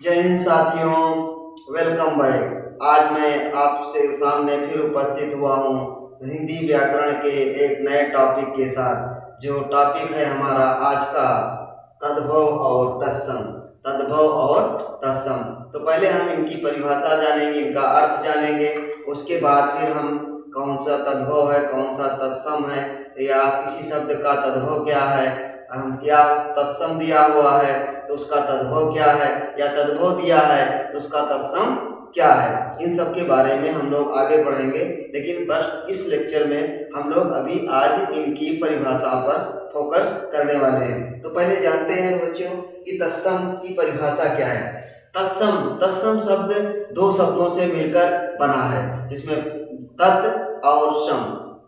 जय हिंद साथियों, welcome back. आज मैं आपसे सामने फिर उपस्थित हुआ हूँ हिंदी व्याकरण के एक नए टॉपिक के साथ। जो टॉपिक है हमारा आज का तद्भव और तत्सम। तद्भव और तत्सम। तो पहले हम इनकी परिभाषा जानेंगे, इनका अर्थ जानेंगे। उसके बाद फिर हम कौन सा तद्भव है, कौन सा तत्सम है, या किसी शब्द का तद्भव क्या है, या तत्सम दिया हुआ है तो उसका तद्भव क्या है, या तद्भव दिया है तो उसका तत्सम क्या है, इन सब के बारे में हम लोग आगे बढ़ेंगे। लेकिन बस इस लेक्चर में हम लोग अभी आज इनकी परिभाषा पर फोकस करने वाले हैं। तो पहले जानते हैं बच्चों कि तत्सम की परिभाषा क्या है। तत्सम शब्द दो शब्दों से मिलकर बना है, जिसमें तत् और सम।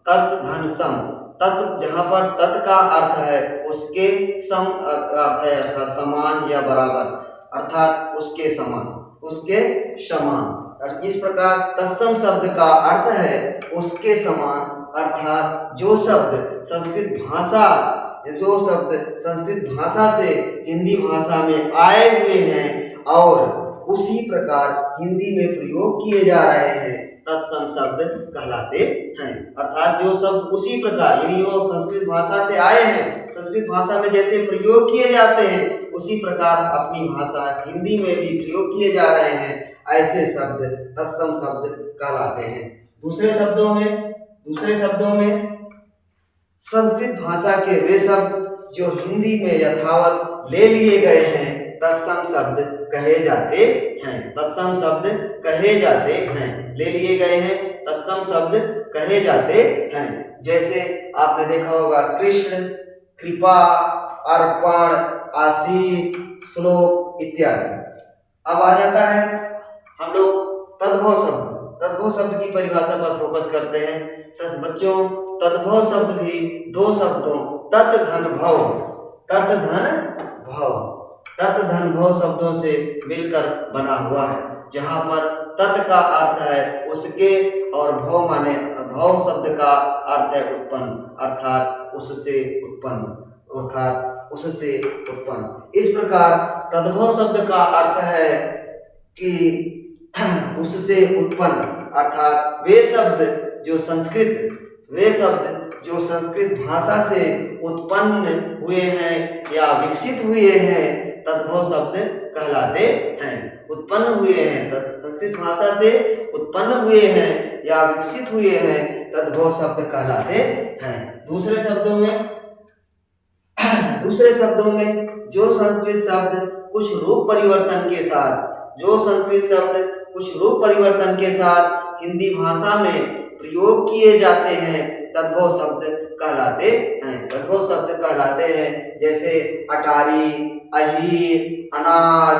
तत् धन सम। तत् जहाँ पर तत् का अर्थ है उसके सम अर्थ है, अर्थात समान या बराबर, अर्थात उसके समान, उसके समान। और इस प्रकार तत्सम शब्द का अर्थ है उसके समान, अर्थात जो शब्द संस्कृत भाषा से हिंदी भाषा में आए हुए हैं और उसी प्रकार हिंदी में प्रयोग किए जा रहे हैं, तत्सम शब्द कहलाते हैं। अर्थात जो शब्द उसी प्रकार, यानी वो संस्कृत भाषा से आए हैं, संस्कृत भाषा में जैसे प्रयोग किए जाते हैं उसी प्रकार अपनी भाषा हिंदी में भी प्रयोग किए जा रहे हैं, ऐसे शब्द तत्सम शब्द कहलाते हैं। दूसरे शब्दों में संस्कृत भाषा के वे शब्द जो हिंदी में यथावत ले लिए गए हैं तत्सम शब्द कहे जाते हैं। तत्सम शब्द कहे जाते हैं, ले लिए गए हैं, तत्सम शब्द कहे जाते हैं। जैसे आपने देखा होगा कृष्ण, कृपा, अर्पण, आशीष, श्लोक इत्यादि। अब आ जाता है हम लोग तद्भव शब्द की परिभाषा पर फोकस करते हैं। बच्चों तद्भव शब्द भी दो शब्दों तत् धन भव शब्दों से मिलकर बना हुआ है, जहाँ पर तत् का अर्थ है उसके और भव माने भव शब्द का अर्थ है उत्पन्न, अर्थात उससे उत्पन्न। इस प्रकार तद्भव शब्द का अर्थ है कि उससे उत्पन्न, अर्थात वे शब्द जो संस्कृत भाषा से उत्पन्न हुए हैं या विकसित हुए हैं, तद्भव शब्द कहलाते हैं। उत्पन्न हुए हैं, संस्कृत भाषा से उत्पन्न हुए हैं या विकसित हुए हैं, तद्भव शब्द कहलाते हैं। दूसरे शब्दों में जो संस्कृत शब्द कुछ रूप परिवर्तन के साथ हिंदी भाषा में प्रयोग किए जाते हैं, तद्भव शब्द कहलाते हैं। जैसे अटारी, अहीर, अनाज,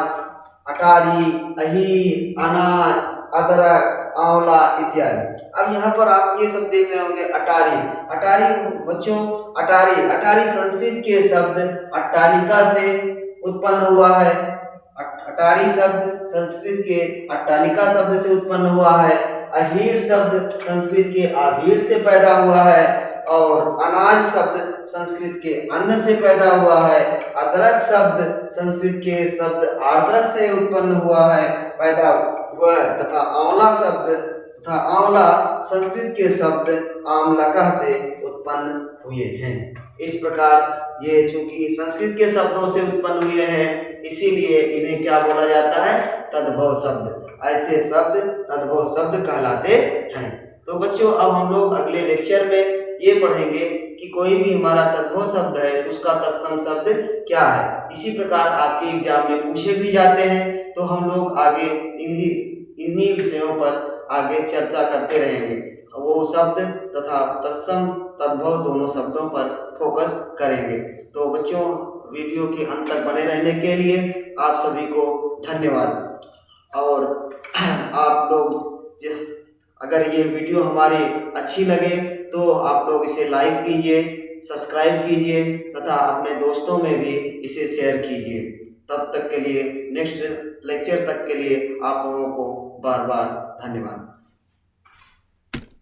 अदरक, आंवला इत्यादि। अब यहाँ पर आप ये सब देख रहे होंगे। अटारी संस्कृत के शब्द अट्टालिका से उत्पन्न हुआ है। अटारी शब्द संस्कृत के अट्टालिका शब्द से उत्पन्न हुआ है। अहीर शब्द संस्कृत के आभीर से पैदा हुआ है, और अनाज शब्द संस्कृत के अन्न से पैदा हुआ है। अदरक शब्द संस्कृत के शब्द आर्द्रक से उत्पन्न हुआ है, तथा आंवला संस्कृत के शब्द आम्लकः से उत्पन्न हुए हैं। इस प्रकार ये चूंकि संस्कृत के शब्दों से उत्पन्न हुए हैं, इसीलिए इन्हें क्या बोला जाता है, तद्भव शब्द। ऐसे शब्द तद्भव शब्द कहलाते हैं। तो बच्चों अब हम लोग अगले लेक्चर में ये पढ़ेंगे कि कोई भी हमारा तद्भव शब्द है तो उसका तत्सम शब्द क्या है। इसी प्रकार आपके एग्जाम में पूछे भी जाते हैं, तो हम लोग आगे इन्हीं विषयों पर आगे चर्चा करते रहेंगे। वो शब्द तथा तत्सम तद्भव दोनों शब्दों पर फोकस करेंगे। तो बच्चों वीडियो के अंत तक बने रहने के लिए आप सभी को धन्यवाद। और आप लोग अगर ये वीडियो हमारी अच्छी लगे तो आप लोग इसे लाइक कीजिए, सब्सक्राइब कीजिए तथा अपने दोस्तों में भी इसे शेयर कीजिए। तब तक के लिए, नेक्स्ट लेक्चर तक के लिए आप लोगों को बार बार धन्यवाद।